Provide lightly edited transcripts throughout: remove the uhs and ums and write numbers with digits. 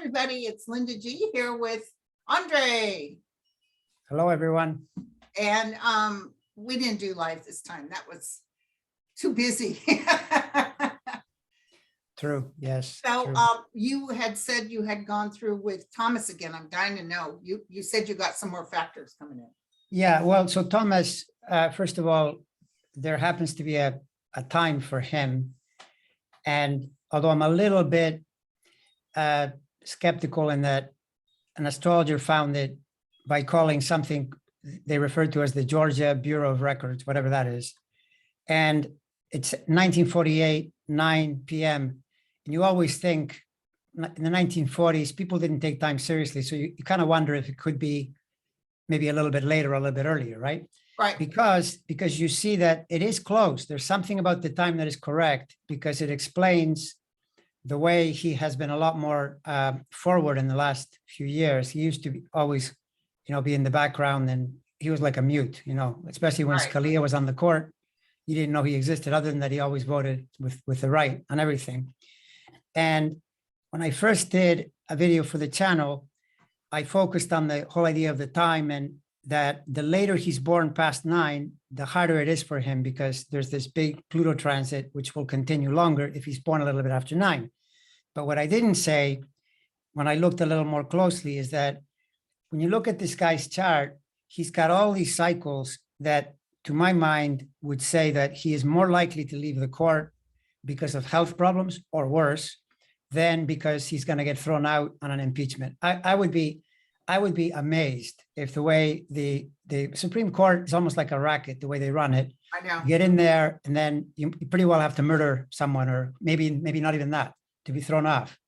everybody. It's Linda G here with Andre. Hello, everyone. And we didn't do live this time. That was too busy. True. Yes. So true. you had said you had gone through with Thomas again. I'm dying to know. You said you got some more factors coming in. Yeah. Well, so Thomas, first of all, there happens to be a time for him. And although I'm a little bit skeptical in that an astrologer found it by calling something they referred to as the Georgia Bureau of Records, whatever that is. And it's 1948, 9 p.m. And you always think in the 1940s, people didn't take time seriously. So you kind of wonder if it could be maybe a little bit later, or a little bit earlier, right? Right. Because you see that it is close. There's something about the time that is correct because it explains the way he has been a lot more forward in the last few years. He used to be always, be in the background, and he was like a mute, especially when Scalia was on the court. You didn't know he existed, other than that he always voted with the right on everything. And when I first did a video for the channel, I focused on the whole idea of the time, and that the later he's born past 9, the harder it is for him, because there's this big Pluto transit, which will continue longer if he's born a little bit after 9. But what I didn't say when I looked a little more closely is that when you look at this guy's chart, he's got all these cycles that, to my mind, would say that he is more likely to leave the court because of health problems or worse than because he's going to get thrown out on an impeachment. I would be amazed if the way the Supreme Court is almost like a racket, the way they run it. I know. You get in there, and then you pretty well have to murder someone, or maybe not even that, to be thrown off.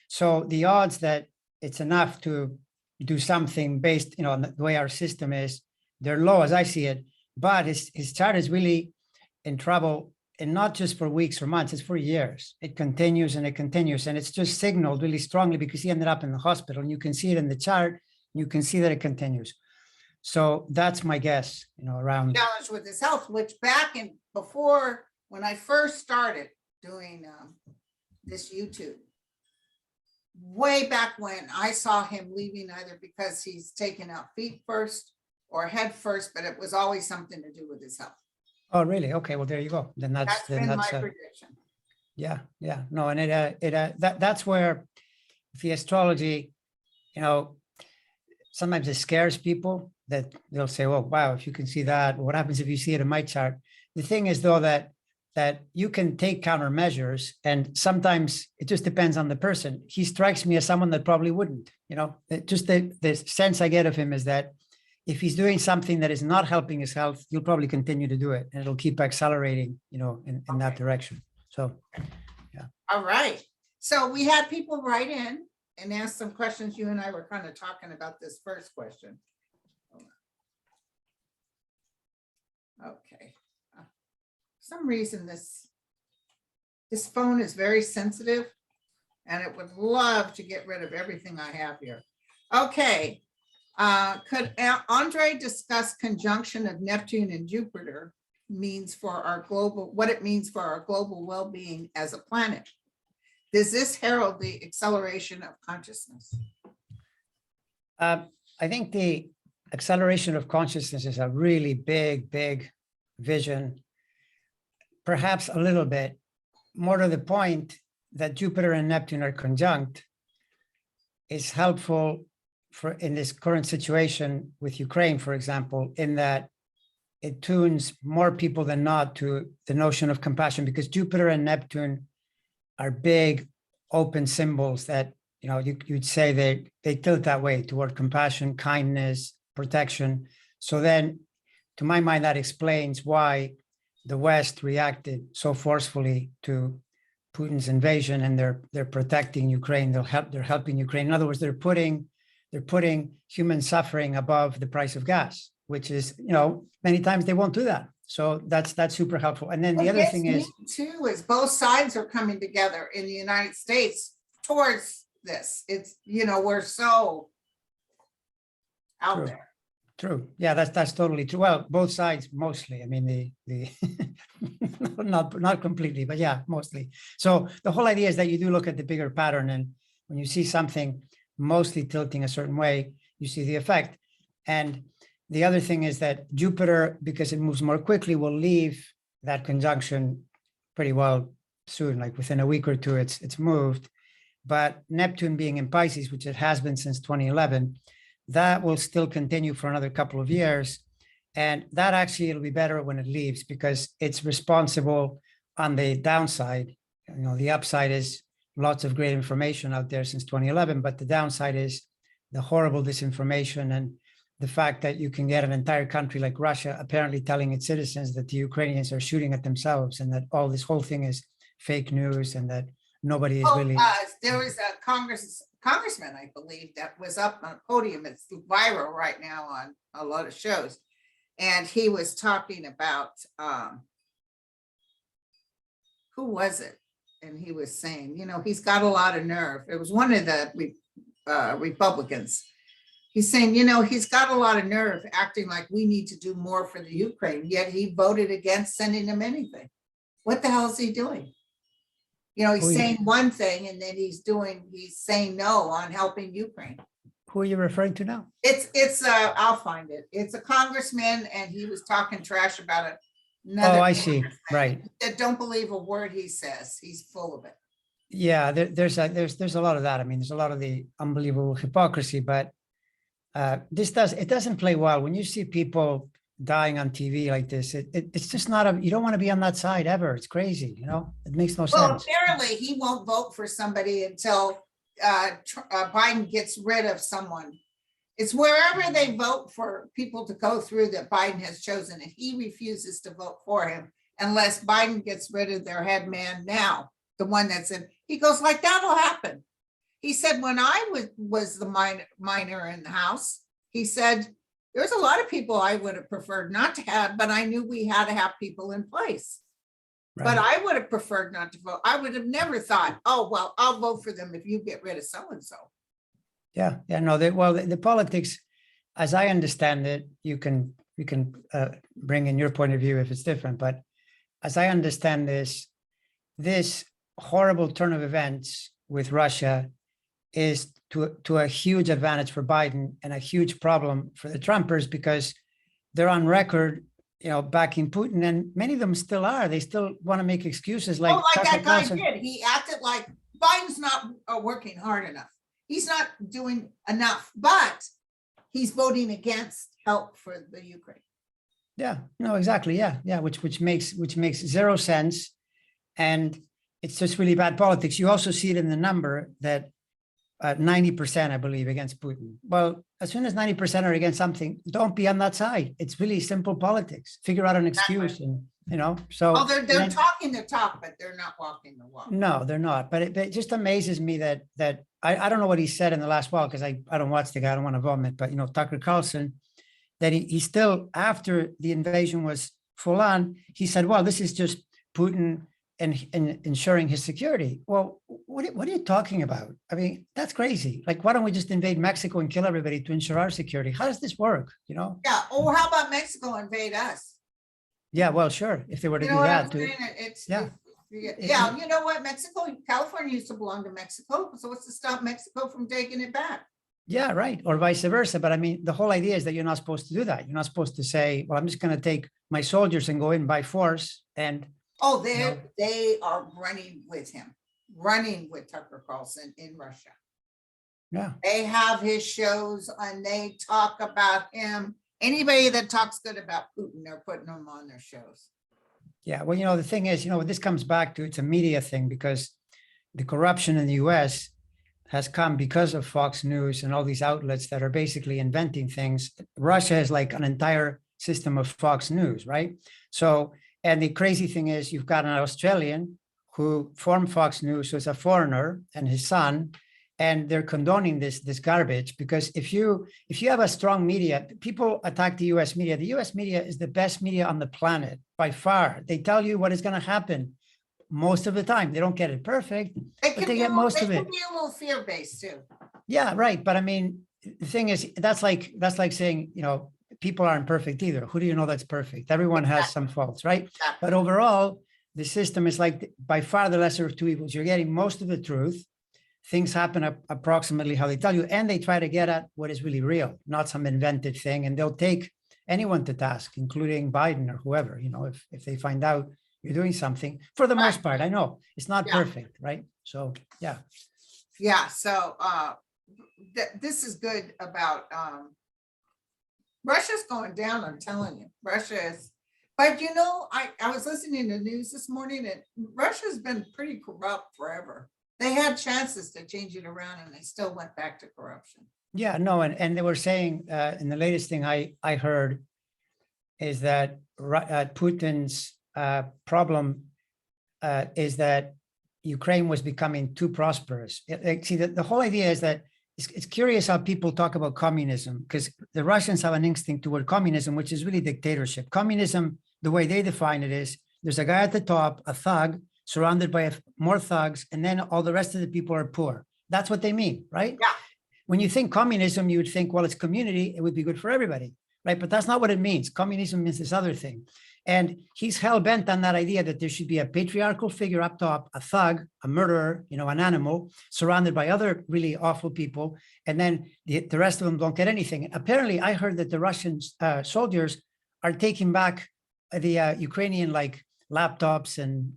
So the odds that it's enough to do something based, on the way our system is, they're low as I see it. But his chart is really in trouble, and not just for weeks or months, it's for years. It continues and it continues. And it's just signaled really strongly because he ended up in the hospital, and you can see it in the chart. You can see that it continues. So that's my guess, around. Challenge with his health, which before, when I first started doing this YouTube, way back when, I saw him leaving either because he's taken out feet first or head first, but it was always something to do with his health. Oh, really? Okay. Well, there you go. Then that's my prediction. Yeah. No, and that's where the astrology, sometimes it scares people, that they'll say, "Oh, wow, if you can see that, what happens if you see it in my chart?" The thing is, though, that you can take countermeasures, and sometimes it just depends on the person. He strikes me as someone that probably wouldn't, just the sense I get of him is that if he's doing something that is not helping his health, he'll probably continue to do it, and it'll keep accelerating, in that direction. So, yeah. All right. So we had people write in and ask some questions. You and I were kind of talking about this first question. Okay. For some reason, this phone is very sensitive, and it would love to get rid of everything I have here. Okay. Could Andre discuss conjunction of Neptune and Jupiter means for our global, what it means for our global well-being as a planet? Does this herald the acceleration of consciousness? I think the acceleration of consciousness is a really big vision, perhaps a little bit more to the point that Jupiter and Neptune are conjunct is helpful in this current situation with Ukraine, for example, in that it tunes more people than not to the notion of compassion, because Jupiter and Neptune are big, open symbols that, you'd say they tilt that way toward compassion, kindness, protection. So then, to my mind, that explains why the West reacted so forcefully to Putin's invasion, and they're protecting Ukraine. They're helping Ukraine. In other words, they're putting human suffering above the price of gas, which is, many times they won't do that. So that's super helpful. And then the other thing is both sides are coming together in the United States towards this. It's, we're so out there. True. Yeah, that's totally true. Well, both sides mostly. I mean, the not completely, but yeah, mostly. So the whole idea is that you do look at the bigger pattern, and When you see something mostly tilting a certain way, you see the effect. And the other thing is that Jupiter, because it moves more quickly, will leave that conjunction pretty well soon, like within a week or two, it's moved. But Neptune being in Pisces, which it has been since 2011, that will still continue for another couple of years. And that actually, it'll be better when it leaves because it's responsible on the downside. You know, the upside is lots of great information out there since 2011, but the downside is the horrible disinformation and the fact that you can get an entire country like Russia apparently telling its citizens that the Ukrainians are shooting at themselves and that all this whole thing is fake news and that nobody is really. There was a congressman, I believe, that was up on a podium. It's viral right now on a lot of shows. And he was talking about, who was it? And he was saying, you know, he's got a lot of nerve. It was one of the Republicans. He's saying, you know, he's got a lot of nerve acting like we need to do more for the Ukraine, yet he voted against sending them anything. What the hell is he doing? You know, he's saying one thing and then he's saying no on helping Ukraine. Who are you referring to now? I'll find it. It's a congressman and he was talking trash about it. Oh, I see. Right. Don't believe a word he says. He's full of it. Yeah, there's a lot of that. I mean, there's a lot of the unbelievable hypocrisy, but it doesn't play well when you see people dying on TV like this. It's just not you don't want to be on that side ever. It's crazy, you know. It makes no sense. Well, apparently he won't vote for somebody until Biden gets rid of someone. It's wherever they vote for people to go through that Biden has chosen, and he refuses to vote for him unless Biden gets rid of their head man now, the one that's in. He goes like, that'll happen. He said, when I was the minor in the House, he said, there's a lot of people I would have preferred not to have, but I knew we had to have people in place. Right. But I would have preferred not to vote. I would have never thought, oh, well, I'll vote for them if you get rid of so-and-so. Yeah, no, the politics, as I understand it, you can bring in your point of view if it's different, but as I understand this horrible turn of events with Russia is to a huge advantage for Biden and a huge problem for the Trumpers because they're on record, you know, backing Putin, and many of them still are. They still want to make excuses like that guy did. He acted like Biden's not working hard enough. He's not doing enough, but he's voting against help for the Ukraine. Yeah, no, exactly. Yeah, which makes zero sense, and it's just really bad politics. You also see it in the number that 90%, I believe, against Putin. Well, as soon as 90% are against something, don't be on that side. It's really simple politics. Figure out an excuse, and you know. So they're talking the talk, but they're not walking the walk. No, they're not. But it just amazes me that I don't know what he said in the last while because I don't watch the guy. I don't want to vomit. But you know, Tucker Carlson, that he still, after the invasion was full on, he said, well, this is just Putin and ensuring his security. Well, what are you talking about? I mean, that's crazy. Like, why don't we just invade Mexico and kill everybody to ensure our security? How does this work? You know? Yeah. Or how about Mexico invade us? Yeah, well, sure. If they were to do that. You know what? California used to belong to Mexico. So what's to stop Mexico from taking it back? Yeah, right. Or vice versa. But I mean, the whole idea is that you're not supposed to do that. You're not supposed to say, well, I'm just going to take my soldiers and go in by force. And oh, they are running with him, running with Tucker Carlson in Russia. Yeah. They have his shows and they talk about him. Anybody that talks good about Putin, they're putting him on their shows. Yeah. Well, you know, the thing is, you know, this comes back to, it's a media thing because the corruption in the US has come because of Fox News and all these outlets that are basically inventing things. Russia is like an entire system of Fox News, right? So, and the crazy thing is you've got an Australian who formed Fox News, who's a foreigner, and his son, and they're condoning this garbage because if you have a strong media, people attack the US media. The US media is the best media on the planet by far. They tell you what is going to happen most of the time. They don't get it perfect, but they get most of it. It can be a little fear-based too. Yeah, right. But I mean, the thing is, that's like saying, you know, people aren't perfect either. Who do you know that's perfect? Everyone has some faults, right? Exactly. But overall, the system is like by far the lesser of two evils. You're getting most of the truth. things happen approximately how they tell you, and they try to get at what is really real, not some invented thing. And they'll take anyone to task, including Biden or whoever, if they find out you're doing something. For the most part, I know it's not perfect, right? So yeah. Yeah, so this is good about Russia's going down, I'm telling you. Russia is, but I was listening to news this morning, and Russia's been pretty corrupt forever. They had chances to change it around, and they still went back to corruption. Yeah, no, and they were saying, and the latest thing I heard is that Putin's problem is that Ukraine was becoming too prosperous. See, the whole idea is that it's curious how people talk about communism, because the Russians have an instinct toward communism, which is really dictatorship. Communism, the way they define it, is there's a guy at the top, a thug, surrounded by more thugs, and then all the rest of the people are poor. That's what they mean, right? Yeah. When you think communism, you would think, well, it's community, it would be good for everybody, right? But that's not what it means. Communism means this other thing. And he's hell-bent on that idea that there should be a patriarchal figure up top, a thug, a murderer, an animal, surrounded by other really awful people, and then the rest of them don't get anything. Apparently, I heard that the Russian soldiers are taking back the Ukrainian laptops and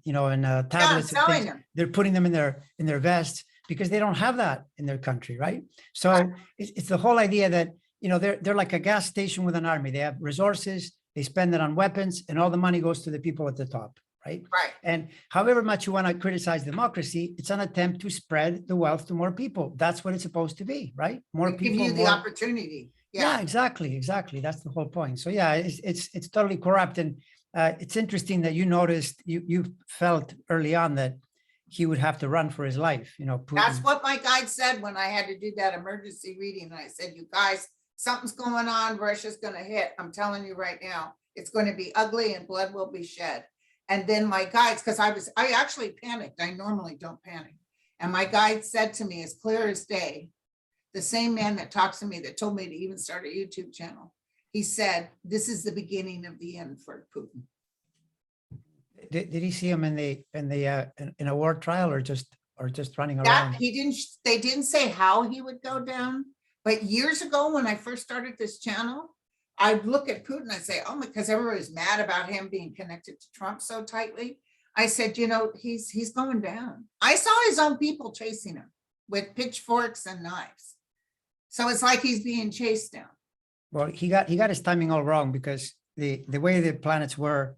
tablets and things. They're putting them in their vests because they don't have that in their country, right? So it's the whole idea that they're like a gas station with an army. They have resources, they spend it on weapons, and all the money goes to the people at the top, right? Right. And however much you want to criticize democracy, it's an attempt to spread the wealth to more people. That's what it's supposed to be, right? More people give you the opportunity. Yeah, exactly. That's the whole point. So yeah, it's totally corrupt. And it's interesting that you noticed, you felt early on that he would have to run for his life. Putin. That's what my guide said when I had to do that emergency reading. And I said, you guys, something's going on. Russia's going to hit. I'm telling you right now, it's going to be ugly and blood will be shed. And then my guides, because I actually panicked. I normally don't panic. And my guide said to me, as clear as day, the same man that talks to me that told me to even start a YouTube channel, he said, this is the beginning of the end for Putin. Did he see him in a war trial or just running around? They didn't say how he would go down. But years ago, when I first started this channel, I'd look at Putin, I'd say, oh, because everybody's mad about him being connected to Trump so tightly. I said, he's going down. I saw his own people chasing him with pitchforks and knives. So it's like he's being chased down. Well, he got his timing all wrong, because the way the planets were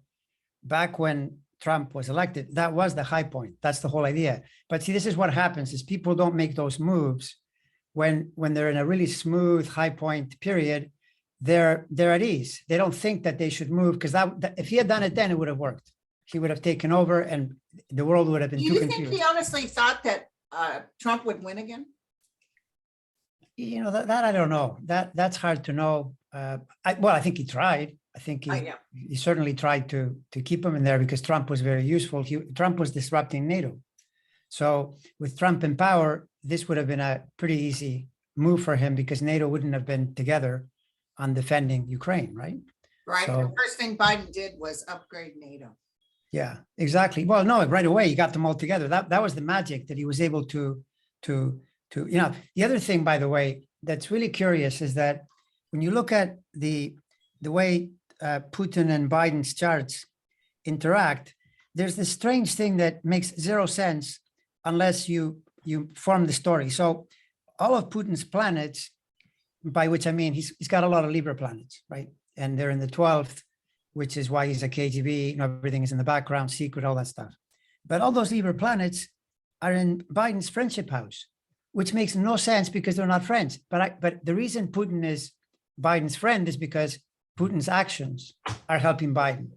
back when Trump was elected, that was the high point. That's the whole idea. But see, this is what happens is people don't make those moves when they're in a really smooth high point period. They're at ease. They don't think that they should move, because that if he had done it then, it would have worked. He would have taken over and the world would have been too confused. Do you think he honestly thought that Trump would win again? That I don't know. That's hard to know. I think he tried. I think he certainly tried to keep him in there, because Trump was very useful. Trump was disrupting NATO. So with Trump in power, this would have been a pretty easy move for him, because NATO wouldn't have been together on defending Ukraine, right? Right. So, the first thing Biden did was upgrade NATO. Yeah, exactly. Well, no, right away he got them all together. That was the magic, that he was able to. The other thing, by the way, that's really curious is that when you look at the way Putin and Biden's charts interact, there's this strange thing that makes zero sense unless you form the story. So all of Putin's planets, by which I mean he's got a lot of Libra planets, right? And they're in the 12th, which is why he's a KGB. Everything is in the background, secret, all that stuff. But all those Libra planets are in Biden's friendship house, which makes no sense because they're not friends. But the reason Putin is Biden's friend is because Putin's actions are helping Biden.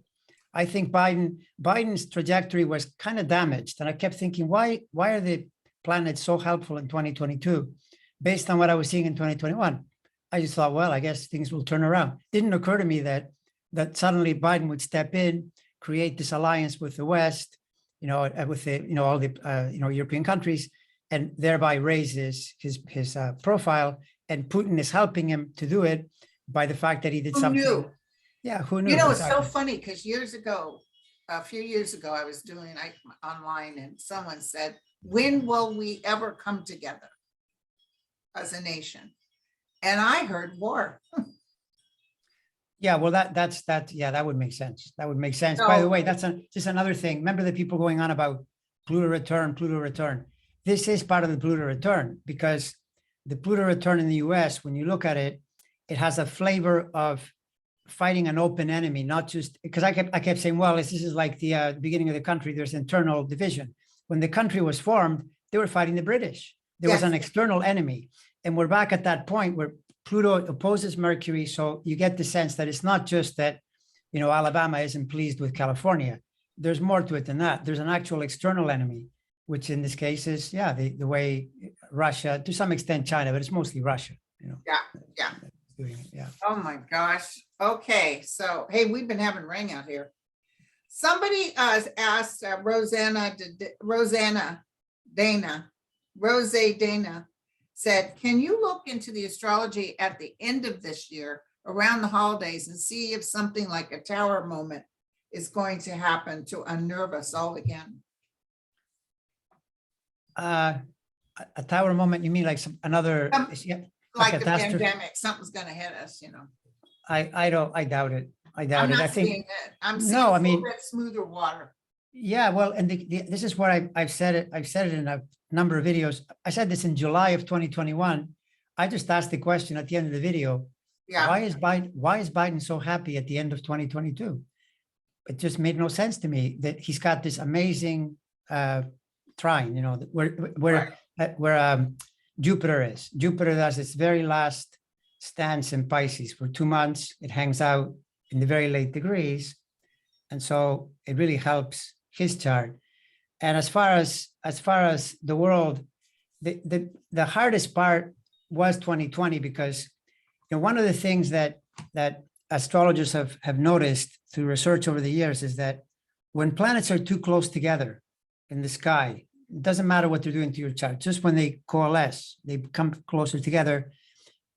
I think Biden's trajectory was kind of damaged. And I kept thinking, why are the planets so helpful in 2022 based on what I was seeing in 2021? I just thought, well, I guess things will turn around. Didn't occur to me that suddenly Biden would step in, create this alliance with the West, with the, all the, European countries, and thereby raises his profile. And Putin is helping him to do it by the fact that he did something. Who knew? Yeah, who knew? It's so funny, because a few years ago, I was doing online, and someone said, when will we ever come together as a nation? And I heard war. Yeah, well, yeah, that would make sense. That would make sense. By the So- way, that's just another thing. Remember the people going on about Pluto return, Pluto return. This is part of the Pluto return because the Pluto return in the US, when you look at it, it has a flavor of fighting an open enemy, not just because I kept saying, well, this is like the beginning of the country. There's internal division. When the country was formed, they were fighting the British. There was Yes. an external enemy, and we're back at that point where Pluto opposes Mercury. So you get the sense that it's not just that, Alabama isn't pleased with California. There's more to it than that. There's an actual external enemy, which in this case is, yeah, the way Russia, to some extent China, but it's mostly Russia, Yeah. doing it, yeah. Oh my gosh. Okay. So, hey, we've been having rain out here. Somebody asked Rose Dana said, can you look into the astrology at the end of this year around the holidays and see if something like a tower moment is going to happen to unnerve us all again? A tower moment, you mean like another, yeah, Like the catastrophe? pandemic, something's gonna hit us, I doubt it. I I'm doubt it. I not think, seeing it. I'm No, seeing I a mean- little bit smoother water. yeah, well, and this is what I've said it. I've said it in a number of videos. I said this in July of 2021. I just asked the question at the end of the video, Yeah, why is Biden so happy at the end of 2022? It just made no sense to me that he's got this amazing trine, where Jupiter is. Jupiter does its very last stance in Pisces for 2 months. It hangs out in the very late degrees. And so it really helps his chart. And as far as the world, the hardest part was 2020 because one of the things that astrologers have noticed through research over the years is that when planets are too close together in the sky, it doesn't matter what they're doing to your chart, just when they coalesce, they come closer together,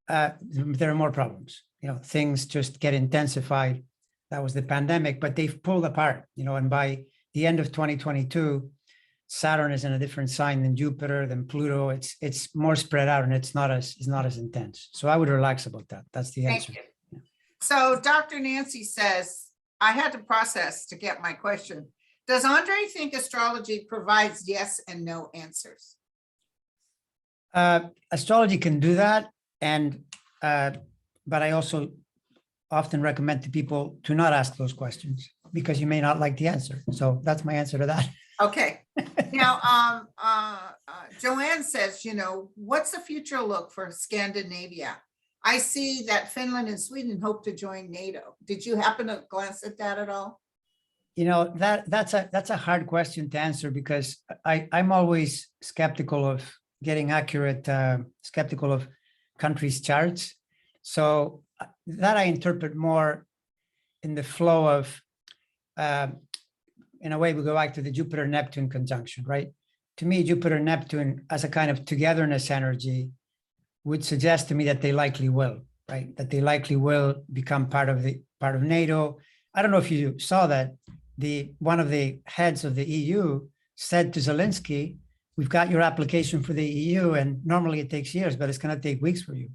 there are more problems. Things just get intensified. That was the pandemic, but they've pulled apart, and by the end of 2022, Saturn is in a different sign than Jupiter, than Pluto. It's more spread out and it's not as intense. So I would relax about that. That's the answer. thank you. So Dr. Nancy says, I had to process to get my question. Does Andre think astrology provides yes and no answers? Astrology can do that, but I also often recommend to people to not ask those questions because you may not like the answer. So that's my answer to that. Okay. Now, Joanne says, what's the future look for Scandinavia? I see that Finland and Sweden hope to join NATO. Did you happen to glance at that at all? That's a hard question to answer because I'm always skeptical of getting accurate, skeptical of countries' charts. So that I interpret more in the flow of, in a way, we go back to the Jupiter-Neptune conjunction, right? To me, Jupiter-Neptune as a kind of togetherness energy would suggest to me that they likely will, right? That they likely will become part of NATO. I don't know if you saw that. One of the heads of the EU said to Zelensky, we've got your application for the EU, and normally it takes years, but it's going to take weeks for you.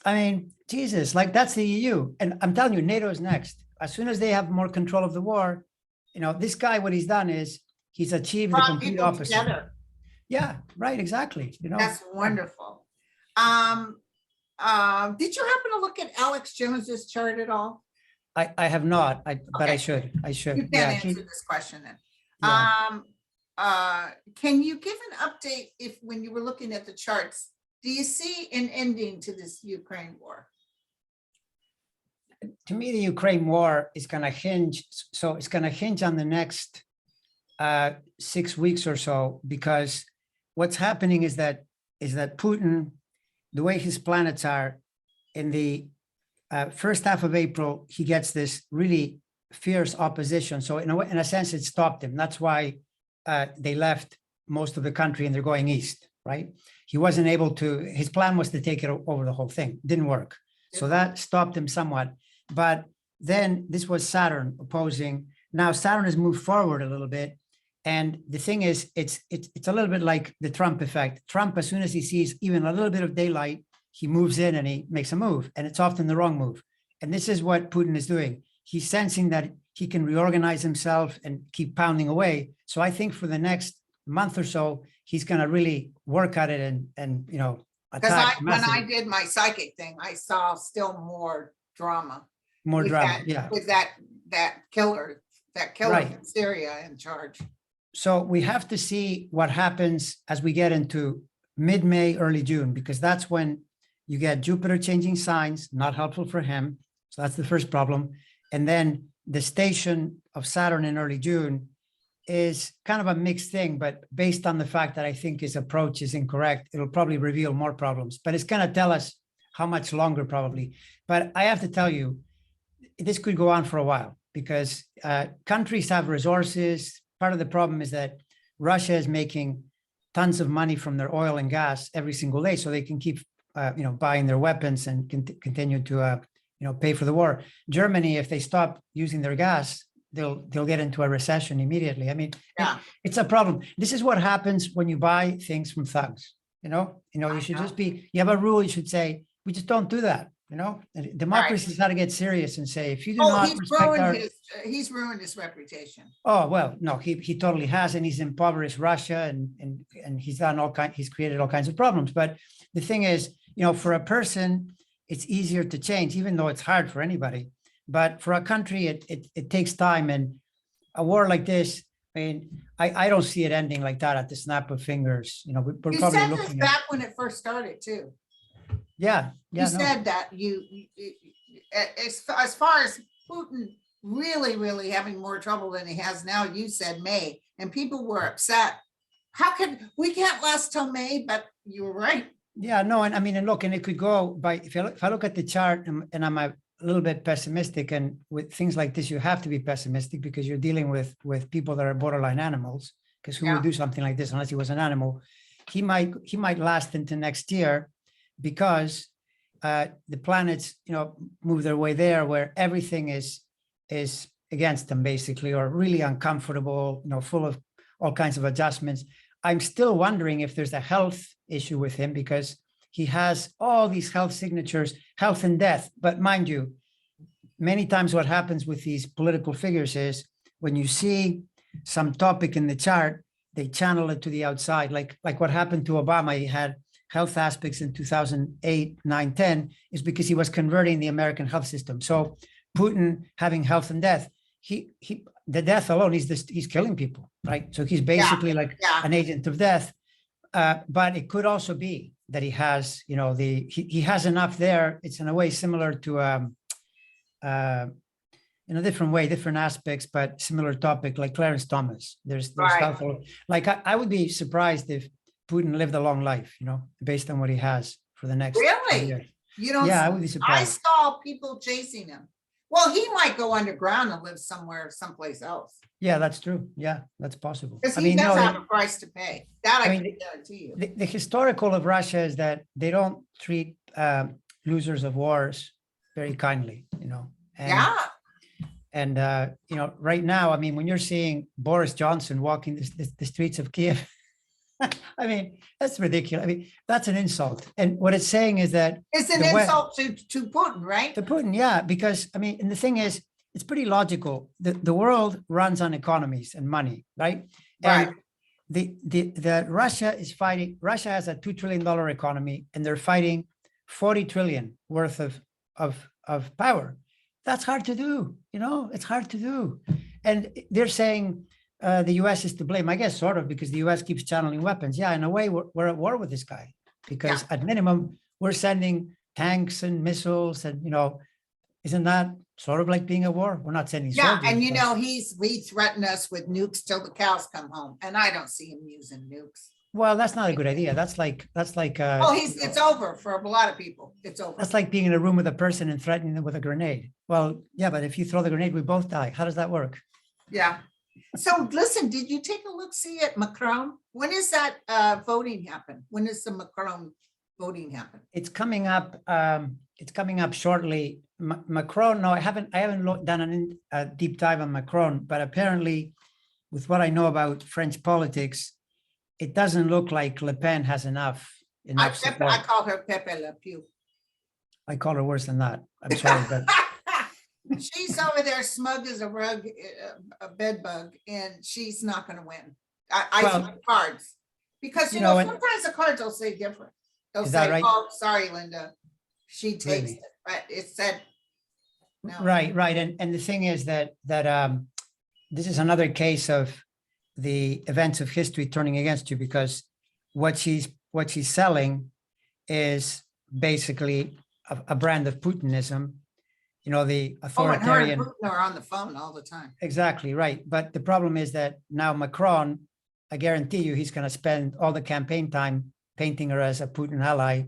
I mean, Jesus, like that's the EU. And I'm telling you, NATO is next. As soon as they have more control of the war, this guy, what he's done is he's achieved the Brought complete people opposite. together. Yeah, right, exactly. That's wonderful. Did you happen to look at Alex Jones's chart at all? I have not, but Okay. I should. You can Yeah, answer this question then. yeah. Can you give an update when you were looking at the charts, do you see an ending to this Ukraine war? To me, the Ukraine war is going to hinge. So it's going to hinge on the next 6 weeks or so, because what's happening is that Putin, the way his planets are, in the first half of April, he gets this really fierce opposition. So in a sense, it stopped him. That's why they left most of the country and they're going east, right? He wasn't able to, his plan was to take it over the whole thing. Didn't work. So that stopped him somewhat. But then this was Saturn opposing. Now Saturn has moved forward a little bit. And the thing is, it's a little bit like the Trump effect. Trump, as soon as he sees even a little bit of daylight, he moves in and he makes a move, and it's often the wrong move. And this is what Putin is doing. He's sensing that he can reorganize himself and keep pounding away. So I think for the next month or so, he's going to really work at it and Because attack when I massively. did my psychic thing, I saw still more drama More with drama. that, Yeah. with that killer Right. from Syria in charge. So we have to see what happens as we get into mid-May, early June, because that's when you get Jupiter changing signs, not helpful for him. So that's the first problem. And then the station of Saturn in early June is kind of a mixed thing, but based on the fact that I think his approach is incorrect, it'll probably reveal more problems, but it's going to tell us how much longer probably. But I have to tell you, this could go on for a while because countries have resources. Part of the problem is that Russia is making tons of money from their oil and gas every single day, so they can keep, buying their weapons and continue to, pay for the war. Germany, if they stop using their gas, they'll get into a recession immediately. I mean, Yeah. it's a problem. This is what happens when you buy things from thugs. You should know. just you have a rule. You should say, we just don't do that. And democracy's got to get serious and say, if you do not respect our. He's ruined his reputation. Oh, well, no, he totally has, and he's impoverished Russia and he's done he's created all kinds of problems. But the thing is, for a person, it's easier to change, even though it's hard for anybody. But for a country, it takes time, and a war like this, I mean, I don't see it ending like that at the snap of fingers. We're You probably said this looking back when it first started too. Yeah. You said that as far as Putin really having more trouble than he has now, you said May, and people were upset. We can't last till May, but you were right. Yeah, no, and I mean, and look, and it could go by, if I look at the chart and I'm a little bit pessimistic, and with things like this, you have to be pessimistic because you're dealing with people that are borderline animals, because who would do something like this unless he was an animal? He might last into next year because the planets, move their way there where everything is against them basically, or really uncomfortable, full of all kinds of adjustments. I'm still wondering if there's a health issue with him because he has all these health signatures, health and death. But mind you, many times what happens with these political figures is when you see some topic in the chart, they channel it to the outside, like what happened to Obama. He had health aspects in 2008, 9, 10, is because he was converting the American health system. So Putin having health and death, the death alone, he's killing people, right? So he's basically an agent of death. But it could also be that he has, he has enough there. It's in a way similar to, in a different way, different aspects, but similar topic, like Clarence Thomas. There's stuff like I would be surprised if Putin lived a long life, based on what he has for the next years. You don't? Yeah, I would be surprised. I saw people chasing him. Well, he might go underground and live someplace else. Yeah, that's true. Yeah, that's possible. Because he does have a price to pay. That I can guarantee you. The historical of Russia is that they don't treat losers of wars very kindly, And, right now, I mean, when you're seeing Boris Johnson walking the streets of Kiev, I mean, that's ridiculous. I mean, that's an insult. And what it's saying is that it's an insult to Putin, right? To Putin, yeah, because I mean, and the thing is, it's pretty logical. The world runs on economies and money, right? Right. And the Russia is fighting. Russia has a $2 trillion economy, and they're fighting 40 trillion worth of power. That's hard to do. It's hard to do. And they're saying the U.S. is to blame, I guess, sort of, because the U.S. keeps channeling weapons. Yeah, in a way, we're at war with this guy because at minimum, we're sending tanks and missiles and, isn't that sort of like being at war? We're not sending soldiers. Yeah, and he threatened us with nukes till the cows come home, and I don't see him using nukes. Well, that's not a good idea. That's like. It's over for a lot of people. It's over. That's like being in a room with a person and threatening them with a grenade. Well, yeah, but if you throw the grenade, we both die. How does that work? Yeah. So listen, did you take a look, see at Macron? When is that voting happen? When does the Macron voting happen? It's coming up. It's coming up shortly. Macron. No, I haven't done a deep dive on Macron, but apparently with what I know about French politics, it doesn't look like Le Pen has enough I support. call her Pepe Le Pew. I call her worse than that. I'm sorry, but She's over there smug as a rug, a bed bug, and she's not gonna win. I Well, throw cards. Because, you know, and- sometimes the cards will say different. They'll Is that say, right? oh, sorry, Linda, she takes Really? it, but it said. No. right. And the thing is that this is another case of the events of history turning against you, because what she's selling is basically a brand of Putinism, the Oh, and her and authoritarian. Putin are on the phone all the time. Exactly right. But the problem is that now Macron, I guarantee you, he's going to spend all the campaign time painting her as a Putin ally,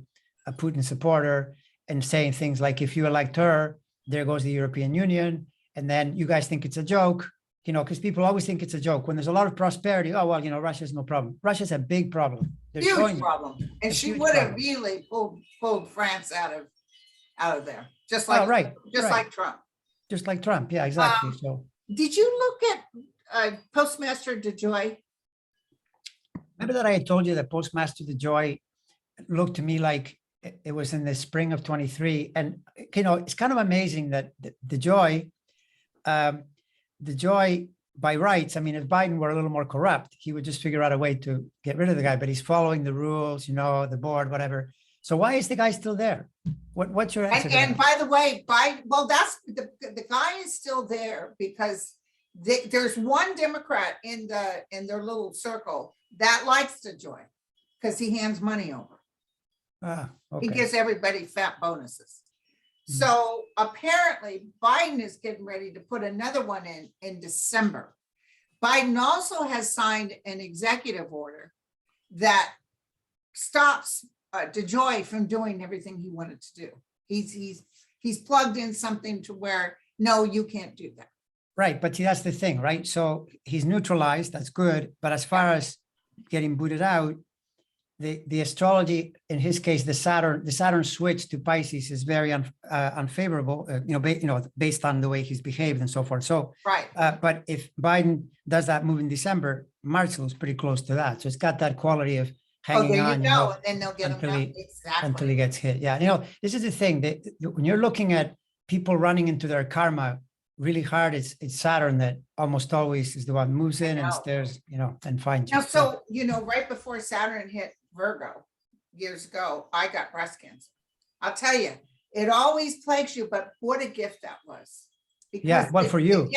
a Putin supporter, and saying things like, if you elect her, there goes the European Union. And then you guys think it's a joke, because people always think it's a joke. When there's a lot of prosperity, oh, well, Russia's no problem. Russia's a big problem. They're Huge showing you. problem. And A she huge would have problem. really pulled France out of there, just Oh, like, right. just right. like Trump. Just like Trump. Yeah, exactly. So Did you look at Postmaster DeJoy? remember that I had told you that Postmaster DeJoy looked to me like it was in the spring of 23. And, it's kind of amazing that DeJoy, by rights, I mean, if Biden were a little more corrupt, he would just figure out a way to get rid of the guy, but he's following the rules, the board, whatever. So why is the guy still there? What's your answer? And by the way, that's the guy is still there because there's one Democrat in their little circle that likes DeJoy because he hands money over. He Okay. gives everybody fat bonuses. So apparently Biden is getting ready to put another one in December. Biden also has signed an executive order that stops DeJoy from doing everything he wanted to do. He's plugged in something to where, no, you can't do that. Right, but see, that's the thing, right? So he's neutralized, that's good. But as far as getting booted out, the astrology, in his case, the Saturn switch to Pisces is very unfavorable, based on the way he's behaved and so forth. So, Right. But if Biden does that move in December, March looks pretty close to that. So it's got that quality of hanging there on, you go. And then they'll get him until out. he Exactly. gets hit. Yeah, this is the thing that when you're looking at people running into their karma really hard, it's Saturn that almost always is the one moves in and stares, and finds you. Now, so, right before Saturn hit Virgo years ago, I got breast cancer. I'll tell you, it always plagues you, but what a gift that was. Yeah, well, for you.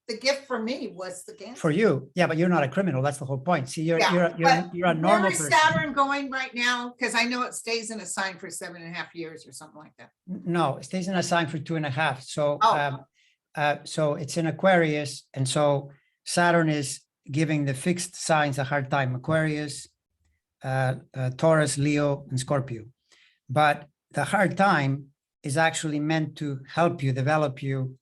The gift for me was the cancer. For you, yeah, but you're not a criminal. That's the whole point. See, you're a normal Where is person. Saturn going right now? Because I know it stays in a sign for 7.5 years or something like that. No, it stays in a sign for 2.5. So, Oh. so it's in Aquarius, and so Saturn is giving the fixed signs a hard time: Aquarius, Taurus, Leo, and Scorpio. But the hard time is actually meant to help you, develop you.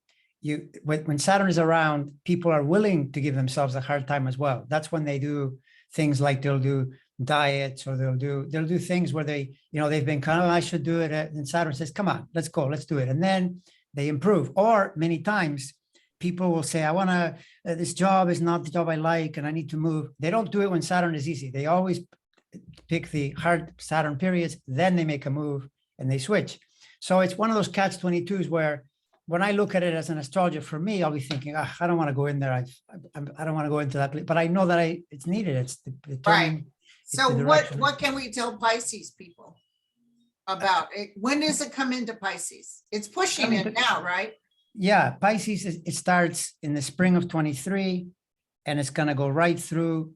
When Saturn is around, people are willing to give themselves a hard time as well. That's when they do things like they'll do diets, or they'll do things where they've been kind of, I should do it. And Saturn says, come on, let's go, let's do it. And then they improve. Or many times people will say, I want to, this job is not the job I like, and I need to move. They don't do it when Saturn is easy. They always pick the hard Saturn periods, then they make a move and they switch. So it's one of those catch-22s where, when I look at it as an astrologer, for me, I'll be thinking, I don't want to go in there. I don't want to go into that, but I know that it's needed. It's the Right. So the direction. what can we tell Pisces people about it? When does it come into Pisces? It's pushing it now, right? Yeah, Pisces, it starts in the spring of 23, and it's going to go right through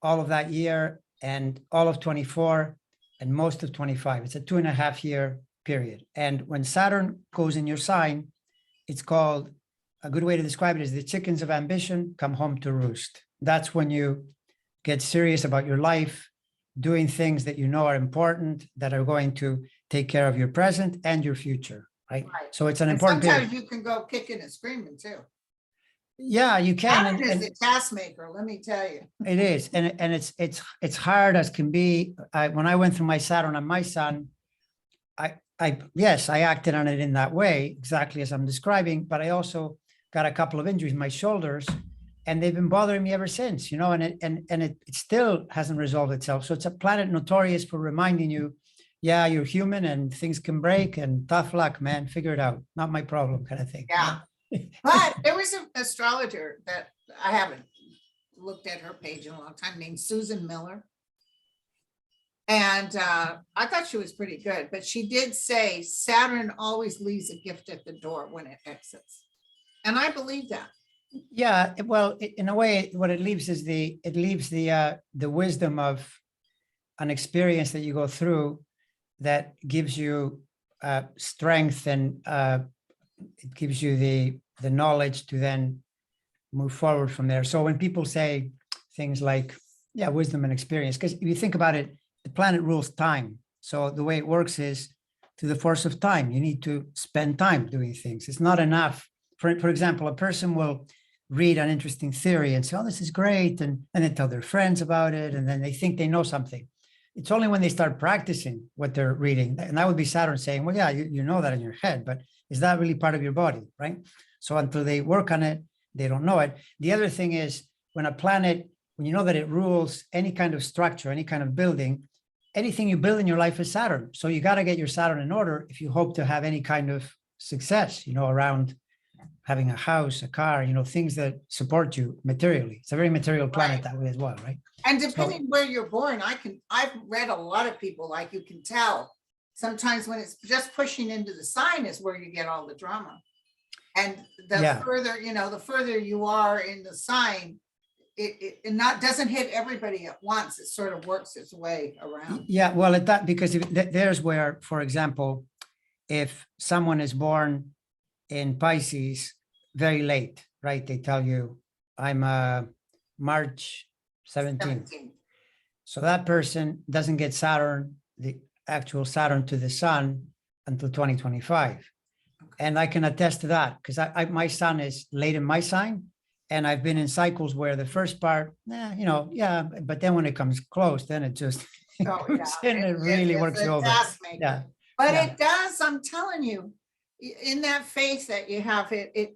all of that year and all of 24 and most of 25. It's a 2.5 year period. And when Saturn goes in your sign, it's called, a good way to describe it is the chickens of ambition come home to roost. That's when you get serious about your life, doing things that you know are important, that are going to take care of your present and your future, right? So it's an important Sometimes period. you can go kicking and screaming too. Yeah, you can. Saturn is a taskmaker, let me tell you. It is, and it's hard as can be. When I went through my Saturn on my sun, yes, I acted on it in that way, exactly as I'm describing, but I also got a couple of injuries in my shoulders and they've been bothering me ever since, you know, and it still hasn't resolved itself. So it's a planet notorious for reminding you, yeah, you're human and things can break, and tough luck, man, figure it out. Not my problem, kind of thing. Yeah. But there was an astrologer that I haven't looked at her page in a long time, named Susan Miller. And I thought she was pretty good, but she did say Saturn always leaves a gift at the door when it exits. And I believe that. Yeah, well, in a way, what it leaves is the wisdom of an experience that you go through that gives you strength, and it gives you the knowledge to then move forward from there. So when people say things like, yeah, wisdom and experience, because if you think about it, the planet rules time. So the way it works is through the force of time. You need to spend time doing things. It's not enough. For example, a person will read an interesting theory and say, oh, this is great. And they tell their friends about it. And then they think they know something. It's only when they start practicing what they're reading. And that would be Saturn saying, well, yeah, you know that in your head, but is that really part of your body, right? So until they work on it, they don't know it. The other thing is when a planet, when you know that it rules any kind of structure, any kind of building, anything you build in your life is Saturn. So you got to get your Saturn in order if you hope to have any kind of success, you know, around having a house, a car, you know, things that support you materially. It's a very material planet that way as well, right? And depending where you're born, I've read a lot of people, like you can tell sometimes when it's just pushing into the sign is where you get all the drama. And the further, you know, the further you are in the sign, it doesn't hit everybody at once. It sort of works its way around. Yeah, well, because there's where, for example, if someone is born in Pisces very late, right? They tell you, I'm March 17th. So that person doesn't get Saturn, the actual Saturn to the sun until 2025. And I can attest to that because my sun is late in my sign. And I've been in cycles where the first part, you know, yeah, but then when it comes close, then it just it really works over. Yeah. But it does, I'm telling you, in that faith that you have,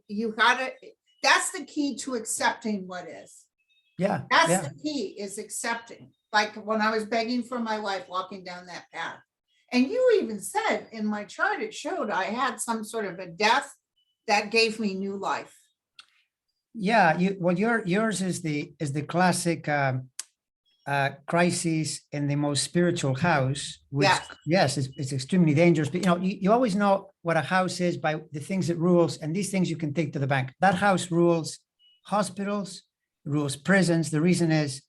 you gotta, that's the key to accepting what is. Yeah. That's the key, is accepting. Like when I was begging for my life, walking down that path. And you even said in my chart, it showed I had some sort of a death that gave me new life. Yeah, yours is the classic crisis in the most spiritual house, which yes, it's extremely dangerous. But you know, you always know what a house is by the things it rules, and these things you can take to the bank. That house rules hospitals, rules prisons. The reason is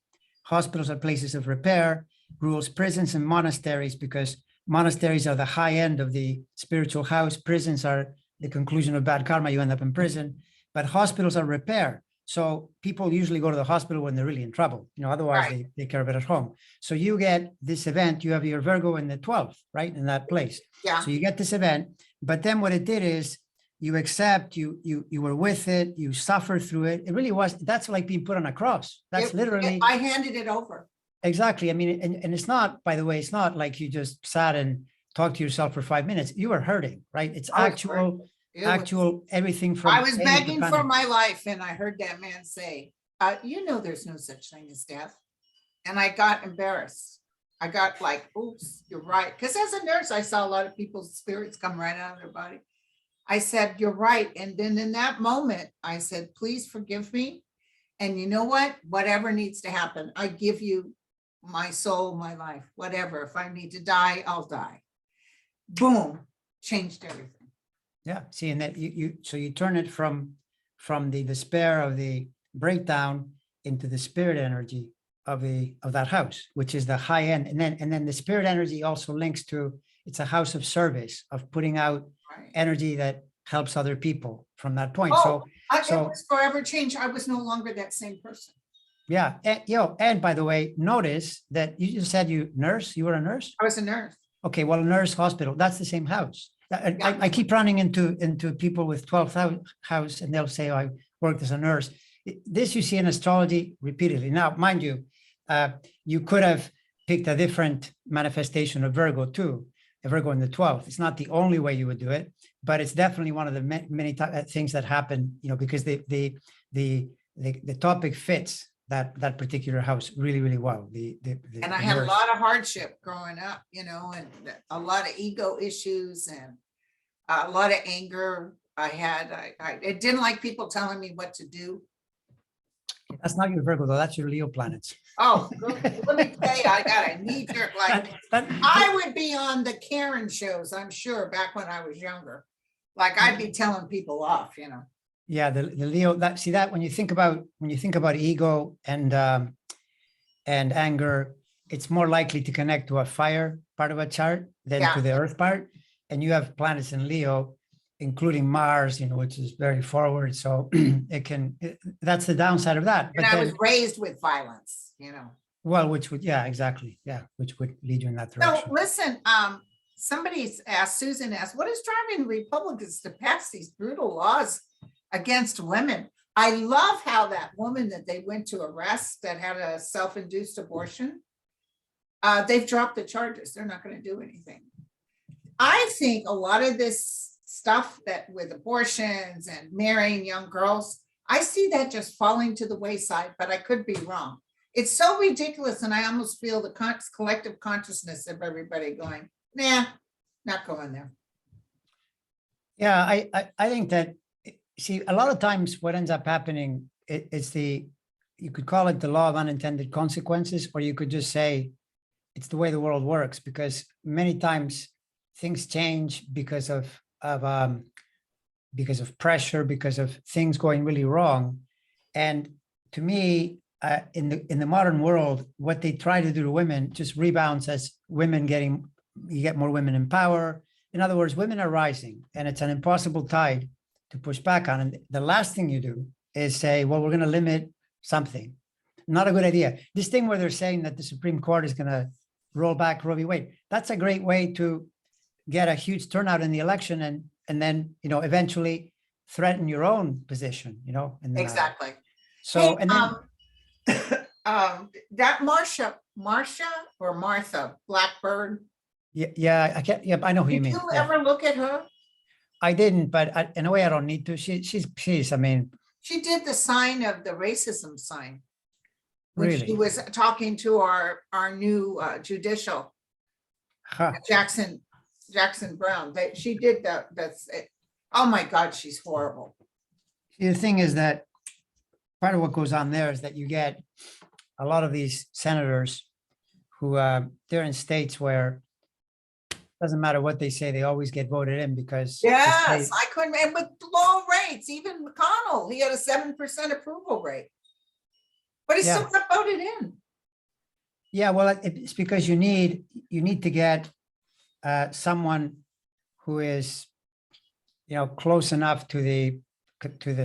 hospitals are places of repair, rules prisons and monasteries, because monasteries are the high end of the spiritual house. Prisons are the conclusion of bad karma. You end up in prison. But hospitals are repair. So people usually go to the hospital when they're really in trouble. You know, otherwise they take care of it at home. So you get this event, you have your Virgo in the 12th, right? In that place. Yeah. So you get this event, but then what it did is you accept, you were with it, you suffer through it. It really was, that's like being put on a cross. That's literally. I handed it over. Exactly. I mean, and it's not, by the way, it's not like you just sat and talked to yourself for 5 minutes. You were hurting, right? It's actual everything from. I was begging for my life, and I heard that man say, you know, there's no such thing as death. And I got embarrassed. I got like, oops, you're right. Because as a nurse, I saw a lot of people's spirits come right out of their body. I said, you're right. And then in that moment, I said, please forgive me. And you know what? Whatever needs to happen, I give you my soul, my life, whatever. If I need to die, I'll die. Boom, changed everything. Yeah, see, and that so you turn it from the despair of the breakdown into the spirit energy of that house, which is the high end, and then the spirit energy also links to, it's a house of service, of putting out energy that helps other people from that point. So it was forever changed. I was no longer that same person. Yeah, and by the way, notice that you just said you were a nurse. I was a nurse. Okay, well, a nurse hospital, that's the same house. I keep running into people with 12th house, and they'll say, oh, I worked as a nurse. This you see in astrology repeatedly. Now, mind you, you could have picked a different manifestation of Virgo too, a Virgo in the 12th. It's not the only way you would do it, but it's definitely one of the many things that happen, you know, because the the topic fits that particular house really, really well. And I had a lot of hardship growing up, you know, and a lot of ego issues and a lot of anger. I didn't like people telling me what to do. That's not your Virgo though, that's your Leo planets. Oh, let me tell you, I got a knee jerk, like I would be on the Karen shows, I'm sure, back when I was younger. Like I'd be telling people off, you know. Yeah, the Leo, that when you think about ego and anger, it's more likely to connect to a fire part of a chart than to the earth part. And you have planets in Leo, including Mars, you know, which is very forward. So that's the downside of that. But I was raised with violence, you know. Well, which would, yeah, exactly. Yeah, which would lead you in that direction. So listen, somebody's asked, Susan asked, what is driving Republicans to pass these brutal laws against women? I love how that woman that they went to arrest that had a self-induced abortion, they've dropped the charges. They're not going to do anything. I think a lot of this stuff that with abortions and marrying young girls, I see that just falling to the wayside, but I could be wrong. It's so ridiculous. And I almost feel the collective consciousness of everybody going, nah, not going there. Yeah, I think that, see, a lot of times what ends up happening, it's you could call it the law of unintended consequences, or you could just say it's the way the world works, because many times things change because of pressure, because of things going really wrong. And to me, in the modern world, what they try to do to women just rebounds as women you get more women in power. In other words, women are rising, and it's an impossible tide to push back on. And the last thing you do is say, well, we're going to limit something. Not a good idea. This thing where they're saying that the Supreme Court is going to roll back Roe v. Wade, that's a great way to get a huge turnout in the election and then, you know, eventually threaten your own position, you know. Exactly. So, hey, and then that Marcia or Martha Blackburn. Yeah, I can't. Yeah, I know who you mean. Did you ever look at her? I didn't, but in a way, I don't need to. She's. I mean, she did the sign of the racism sign when really? She was talking to our new judicial Jackson Brown. She did that. Oh my God, she's horrible. See, the thing is that part of what goes on there is that you get a lot of these senators who they're in states where doesn't matter what they say, they always get voted in because yes, I couldn't, and with low rates, even McConnell, he had a 7% approval rate, but he still got voted in. Yeah, well, it's because you need to get someone who is, you know, close enough to the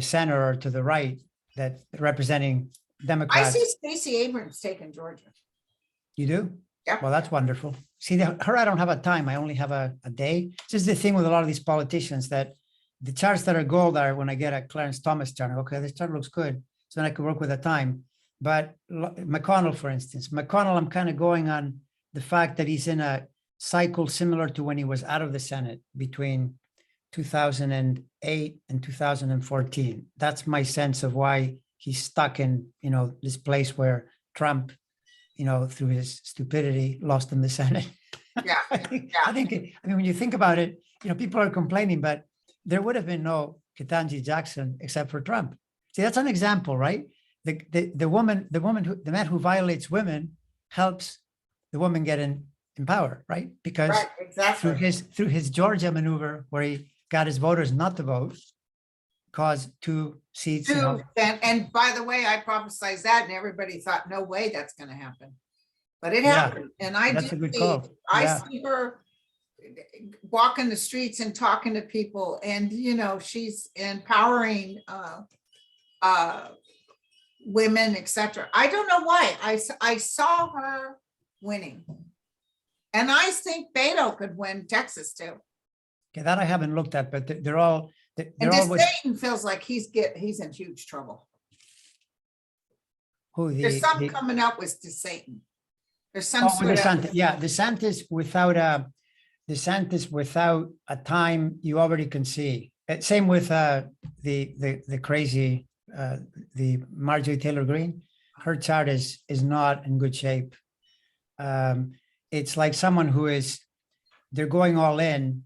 center or to the right that representing Democrats. I see Stacey Abrams taking Georgia. You do? Yeah. Well, that's wonderful. See, her, I don't have a time. I only have a day. This is the thing with a lot of these politicians, that the charts that are gold are when I get a Clarence Thomas chart. Okay, this chart looks good. So then I could work with a time. But McConnell, for instance, I'm kind of going on the fact that he's in a cycle similar to when he was out of the Senate between 2008 and 2014. That's my sense of why he's stuck in, you know, this place where Trump, you know, through his stupidity, lost in the Senate. Yeah. I mean, when you think about it, you know, people are complaining, but there would have been no Ketanji Jackson except for Trump. See, that's an example, right? The man who violates women helps the woman get in power, right? Because through his Georgia maneuver, where he got his voters not to vote, caused 2 seats. You know. And by the way, I prophesized that, and everybody thought, no way that's going to happen. But it happened. And I see her walking the streets and talking to people, and, you know, she's empowering women, etc. I don't know why. I saw her winning. And I think Beto could win Texas too. Okay, that I haven't looked at, but they're all. And DeSantis feels like he's in huge trouble. There's something coming up with DeSantis. There's some DeSantis without a time, you already can see. Same with the crazy the Marjorie Taylor Greene, her chart is not in good shape. It's like someone who is, they're going all in,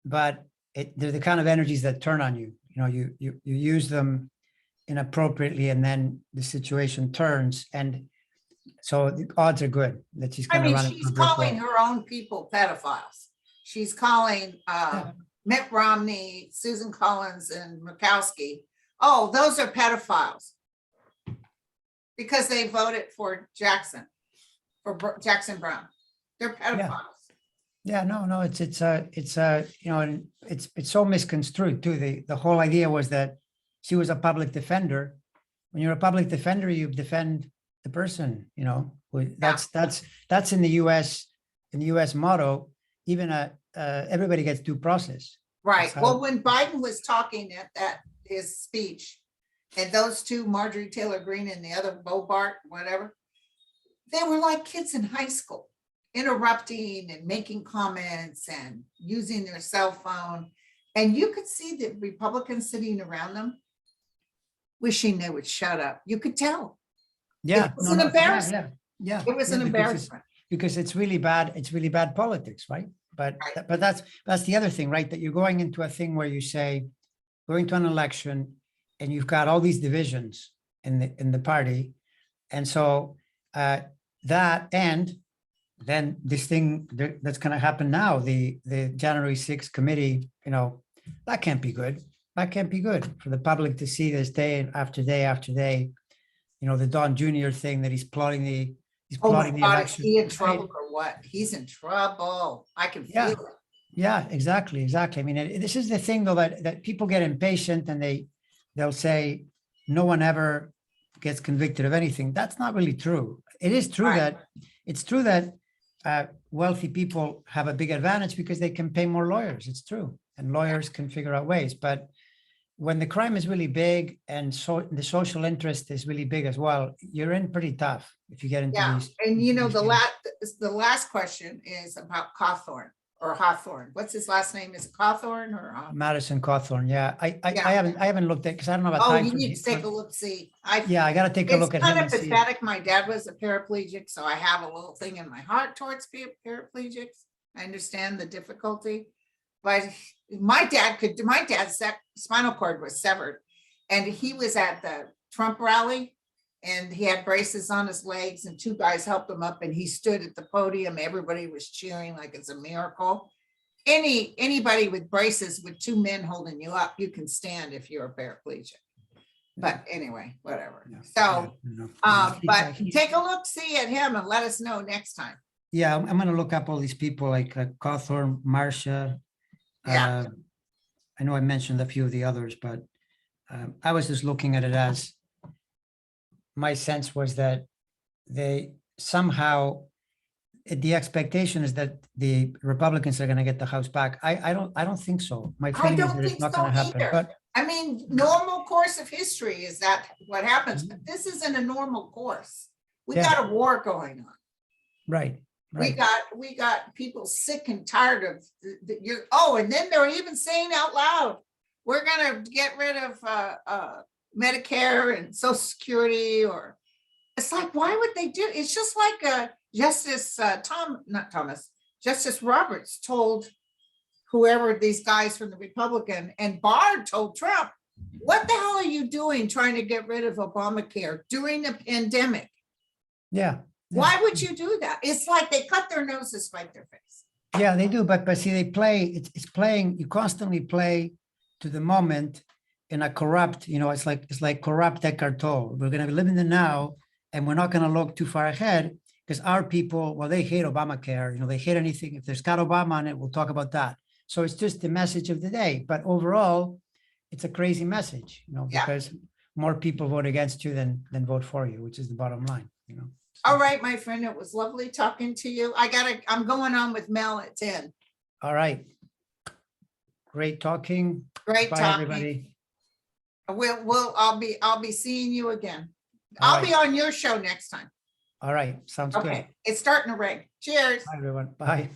but they're the kind of energies that turn on you. You know, you use them inappropriately, and then the situation turns, and so the odds are good that she's I going to mean, run into she's a brick calling wall. her own people pedophiles. She's calling Yeah. Mitt Romney, Susan Collins, and Murkowski. Oh, those are pedophiles. Because they voted for Jackson Brown. They're pedophiles. Yeah, no, it's you know, and it's so misconstrued too. The whole idea was that she was a public defender. When you're a public defender, you defend the person, you know. That's in the US motto. Even everybody gets due process. Right. So- Well, when Biden was talking at his speech, and those two, Marjorie Taylor Greene and the other Bobart, whatever, they were like kids in high school, interrupting and making comments and using their cell phone. And you could see the Republicans sitting around them, wishing they would shut up. You could tell. Yeah, It was an embarrassment. Yeah, It was an embarrassment. because it's really bad. It's really bad politics, right? But Right. but that's the other thing, right? That you're going into a thing where you say, going to an election, and you've got all these divisions in the party, and so that, and then this thing that's going to happen now, the January 6th committee, you know, that can't be good. That can't be good for the public to see this day after day after day. You know, the Don Jr. thing that he's plotting the Oh my the God, is election. he in trouble or what? He's in trouble. I can Yeah. feel it. Yeah, exactly. I mean, this is the thing though, that people get impatient, and they'll say no one ever gets convicted of anything. That's not really true. It is true Right. that wealthy people have a big advantage because they can pay more lawyers. It's true, and lawyers can figure out ways. But when the crime is really big, and so the social interest is really big as well, you're in pretty tough if you get into Yeah, these. and you know, these the things. last question is about Cawthorn or Hawthorne. What's his last name? Is it Cawthorn or? Madison Cawthorn. Yeah, I Yeah. haven't looked at, because I don't have a Oh, time you for need to take a look, see. Yeah, I got to take a It's look at him kind of and see. pathetic. My dad was a paraplegic, so I have a little thing in my heart towards paraplegics. I understand the difficulty, but my dad's spinal cord was severed, and he was at the Trump rally, and he had braces on his legs, and two guys helped him up, and he stood at the podium. Everybody was cheering like it's a miracle. Anybody with braces with two men holding you up, you can stand if you're a paraplegic. But anyway, whatever. Yeah, So, but he's- take a look, see at him, and let us know next time. Yeah, I'm going to look up all these people like Cawthorn, Marcia. Yeah. I know I mentioned a few of the others, but I was just looking at it as, my sense was that they somehow, the expectation is that the Republicans are going to get the House back. I don't think so. My I feeling is don't that it's think not so going to happen. either. But I mean, normal course of history is that what happens, but this isn't a normal course. We Yeah. got a war going on. right. We got people sick and tired of and then they're even saying out loud, we're gonna get rid of Medicare and Social Security, or it's like, why would they do? It's just like Justice Justice Roberts told whoever these guys from the Republican, and Barr told Trump, what the hell are you doing trying to get rid of Obamacare during the pandemic? Yeah. Why would you do that? It's like they cut their nose to spite their face. Yeah, they do, but see, they play. It's playing. You constantly play to the moment in a corrupt. You know, it's like corrupt Eckhart Tolle. We're going to live in the now, and we're not going to look too far ahead, because our people, well, they hate Obamacare. You know, they hate anything. If there's got Obama on it, we'll talk about that. So it's just the message of the day. But overall, it's a crazy message. You know, Yeah. because more people vote against you than vote for you, which is the bottom line. You know. All right, my friend, it was lovely talking to you. I'm going on with Mel at 10. All right. Great talking. Great Bye, talking. everybody. I'll be seeing you again. All I'll be right. on your show next time. All right. Sounds good. Okay, it's starting to rain. Cheers. Bye, everyone. Bye.